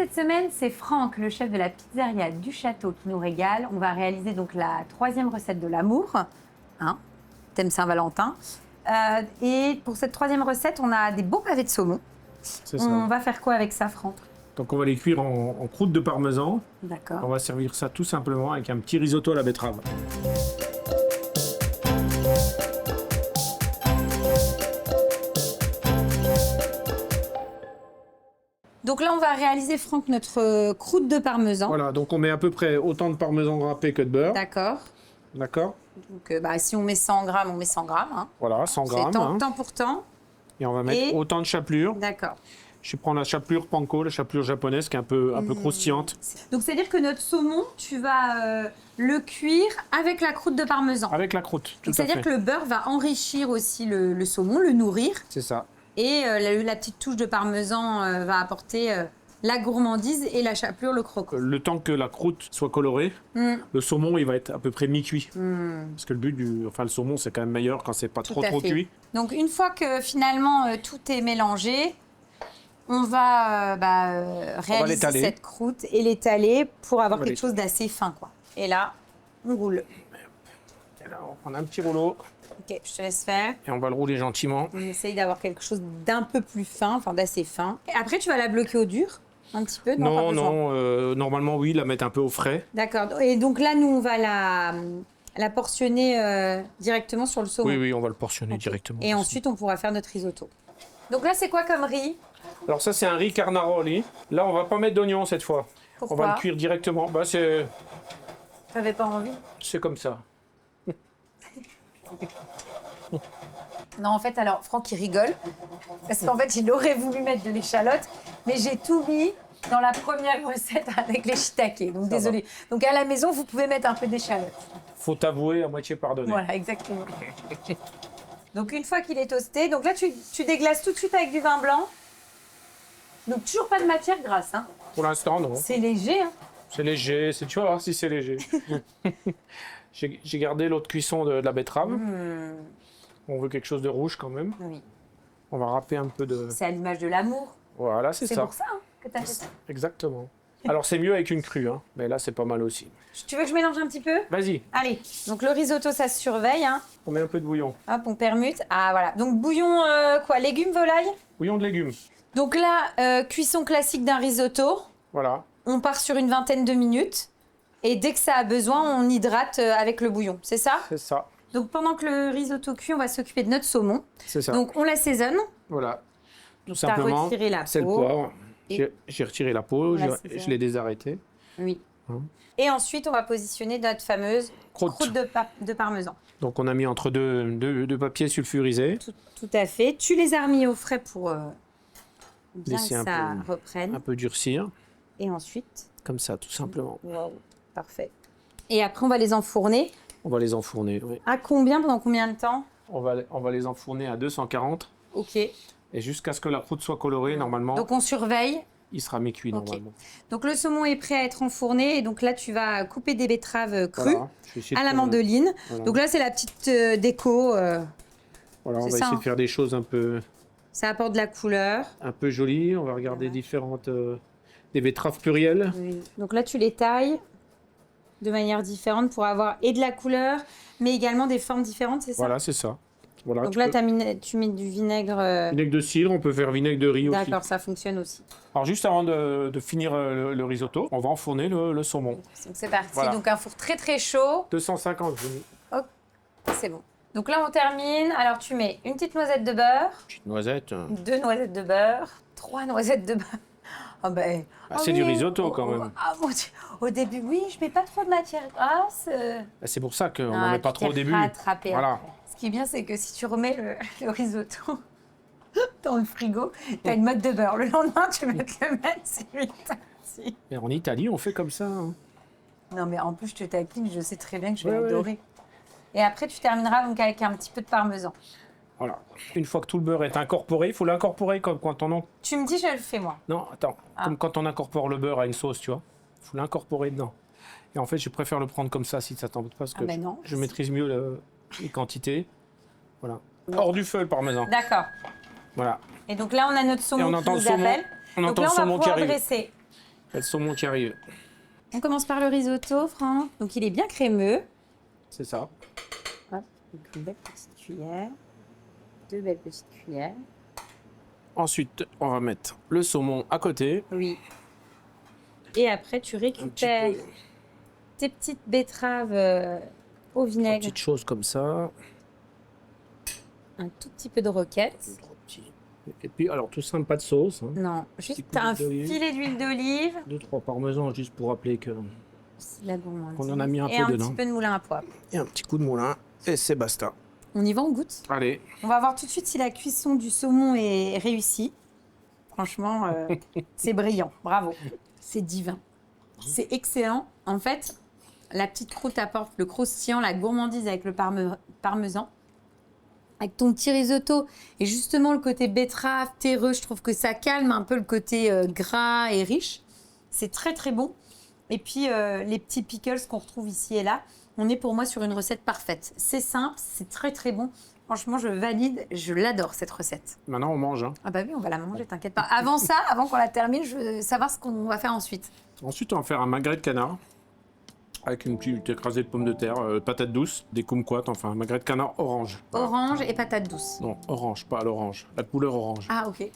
cette semaine, c'est Franck, le chef de la pizzeria du château, qui nous régale. On va réaliser donc la 3e recette de l'amour, hein, thème Saint-Valentin. Et pour cette 3e recette, on a des beaux pavés de saumon. C'est ça. On va faire quoi avec ça, Franck? Donc on va les cuire en croûte de parmesan. D'accord. On va servir ça tout simplement avec un petit risotto à la betterave. Donc là, on va réaliser, Franck, notre croûte de parmesan. Voilà, donc on met à peu près autant de parmesan râpé que de beurre. D'accord. D'accord. Donc si on met 100 grammes, on met 100 grammes. Hein. Voilà, 100 C'est grammes. temps pour temps. Et on va mettre autant de chapelure. D'accord. Je prends la chapelure panko, la chapelure japonaise qui est un peu croustillante. Donc c'est-à-dire que notre saumon, tu vas le cuire avec la croûte de parmesan. Avec la croûte, tout à fait. C'est-à-dire que le beurre va enrichir aussi le saumon, le nourrir. C'est ça. Et la petite touche de parmesan va apporter la gourmandise et la chapelure, le croquant. Le temps que la croûte soit colorée, le saumon il va être à peu près mi-cuit. Parce que le but le saumon c'est quand même meilleur quand c'est pas trop cuit. Donc une fois que finalement tout est mélangé, on va réaliser cette croûte et l'étaler pour avoir quelque chose d'assez fin, quoi. Et là, on roule. Et là, on prend un petit rouleau. Ok, je te laisse faire. Et on va le rouler gentiment. On essaye d'avoir quelque chose d'un peu plus fin, enfin d'assez fin. Et après, tu vas la bloquer au dur, un petit peu? Non, normalement oui, la mettre un peu au frais. D'accord. Et donc là, nous, on va la portionner directement sur le saumon. Oui, on va le portionner directement. Et ensuite, on pourra faire notre risotto. Donc là, c'est quoi comme riz? Alors ça, c'est un riz carnaroli. Là, on va pas mettre d'oignon cette fois. Pourquoi? On va le cuire directement. T'avais pas envie? C'est comme ça. Non, en fait, alors, Franck, il rigole. Parce qu'en fait, il aurait voulu mettre de l'échalote, mais j'ai tout mis dans la première recette avec les shiitake. Donc, désolé. Donc, à la maison, vous pouvez mettre un peu d'échalote. Faut t'avouer, à moitié pardonner. Voilà, exactement. Donc, une fois qu'il est toasté, donc là, tu déglaces tout de suite avec du vin blanc. Donc, toujours pas de matière grasse, hein. Pour l'instant, non. C'est léger, hein. C'est léger. Tu vas voir si c'est léger. J'ai gardé l'autre cuisson de la betterave. On veut quelque chose de rouge quand même. Oui. On va râper un peu de... C'est à l'image de l'amour. Voilà, c'est ça. C'est pour ça que tu as fait ça. Exactement. Alors, c'est mieux avec une crue, hein. Mais là, c'est pas mal aussi. Tu veux que je mélange un petit peu? Vas-y. Allez. Donc, le risotto, ça se surveille, hein. On met un peu de bouillon. Hop, on permute. Ah, voilà. Donc, bouillon, légumes, volaille? Bouillon de légumes. Donc là, cuisson classique d'un risotto. Voilà. On part sur une vingtaine de minutes. Et dès que ça a besoin, on hydrate avec le bouillon. C'est ça? C'est ça. Donc, pendant que le risotto cuit, on va s'occuper de notre saumon. C'est ça. Donc, on l'assaisonne. Voilà. Tout Donc, t'as simplement, retiré la c'est le peau. poivre. Et- J'ai retiré la peau, Voilà, je l'ai désarrêté. Oui. Hein. Et ensuite, on va positionner notre fameuse croûte de parmesan. Donc on a mis entre deux papiers sulfurisés. Tout à fait. Tu les as remis au frais pour bien Laisser que ça un reprenne. peu durcir. Et ensuite, Comme ça, tout simplement. wow, parfait. Et après, on va les enfourner. On va les enfourner, oui. À combien? Pendant combien de temps? On va les enfourner à 240. Ok. Et jusqu'à ce que la croûte soit colorée, normalement, Donc, on surveille. il sera mi-cuit, Ok. normalement. Donc, le saumon est prêt à être enfourné. Et donc là, tu vas couper des betteraves crues Voilà. Je vais essayer de à la faire- mandoline. Voilà. Donc là, c'est la petite déco. Voilà, on va c'est essayer ça, de hein. faire des choses un peu Ça apporte de la couleur. jolies. On va regarder Voilà. différentes... des betteraves plurielles. Oui. Donc là, tu les tailles de manière différente pour avoir et de la couleur, mais également des formes différentes, c'est ça? Voilà, c'est ça. Voilà, Donc là, tu mets du vinaigre. Vinaigre de cidre, on peut faire vinaigre de riz aussi. D'accord, ça fonctionne aussi. Alors juste avant de finir le risotto, on va enfourner le saumon. Donc c'est parti. Voilà. Donc un four très très chaud. 250 j'ai mis. C'est bon. Donc là, on termine. Alors tu mets une petite noisette de beurre, Petite noisette. 2 noisettes de beurre, 3 noisettes de beurre. Ah ben. Ah, c'est du risotto, quand même. Ah, mon Dieu. Au début, oui, je mets pas trop de matière grasse. C'est pour ça qu'on Ah, n'en met pas tu trop au t'es début. rattrapé Voilà. après. Ce qui est bien, c'est que si tu remets le risotto dans le frigo, tu as une motte de beurre. Le lendemain, tu vas te le mettre, c'est si. Et en Italie, on fait comme ça. Hein. Non, mais en plus, je te taquine, je sais très bien que je vais Ouais, adorer. Et après, tu termineras donc avec un petit peu de parmesan. Voilà. Une fois que tout le beurre est incorporé, il faut l'incorporer comme quand on... Tu me dis, je le fais moi. Non, attends. Comme quand on incorpore le beurre à une sauce, tu vois. Il faut l'incorporer dedans. Et en fait, je préfère le prendre comme ça si ça t'embête pas, parce que ben non. je maîtrise mieux les quantités. Voilà. Hors du feu, le parmesan. D'accord. Voilà. Et donc là, on a notre Et saumon on qui entend le nous saumon. appelle. On Donc entend là, le on va saumon qui pouvoir arrive. dresser Le saumon qui arrive. On commence par le risotto, Franck. Donc il est bien crémeux. C'est ça. Hop, une belle petite cuillère. 2 belles petites cuillères. Ensuite, on va mettre le saumon à côté. Oui. Et après, tu récupères peu. tes petites betteraves au Une vinaigre. petite chose comme ça. Un tout petit peu de roquette. Et puis, alors, tout simple, pas de sauce. Hein. Non, juste coup un d'huile d'olive. filet d'huile d'olive. 2-3 parmesans, juste pour rappeler que... C'est de la gourmandise. Qu'on en a mis un et peu un dedans. petit peu de moulin à poivre. Et un petit coup de moulin. Et c'est basta. On y va, on goûte. Allez. On va voir tout de suite si la cuisson du saumon est réussie. Franchement, c'est brillant. Bravo. C'est divin. C'est excellent. En fait, la petite croûte apporte le croustillant, la gourmandise avec le parmesan. Avec ton petit risotto et justement le côté betterave, terreux, je trouve que ça calme un peu le côté gras et riche. C'est très très bon. Et puis les petits pickles qu'on retrouve ici et là, on est pour moi sur une recette parfaite. C'est simple, c'est très très bon. Franchement, je valide, je l'adore cette recette. Maintenant, on mange. Hein. Ah bah oui, on va la manger, t'inquiète pas. Avant ça, avant qu'on la termine, je veux savoir ce qu'on va faire ensuite. Ensuite, on va faire un magret de canard. Avec une petite écrasée de pommes de terre, patates douces, des kumquats, enfin un magret de canard orange. Voilà. Orange et patates douces. Non, orange, pas à l'orange. La couleur orange. Ah ok.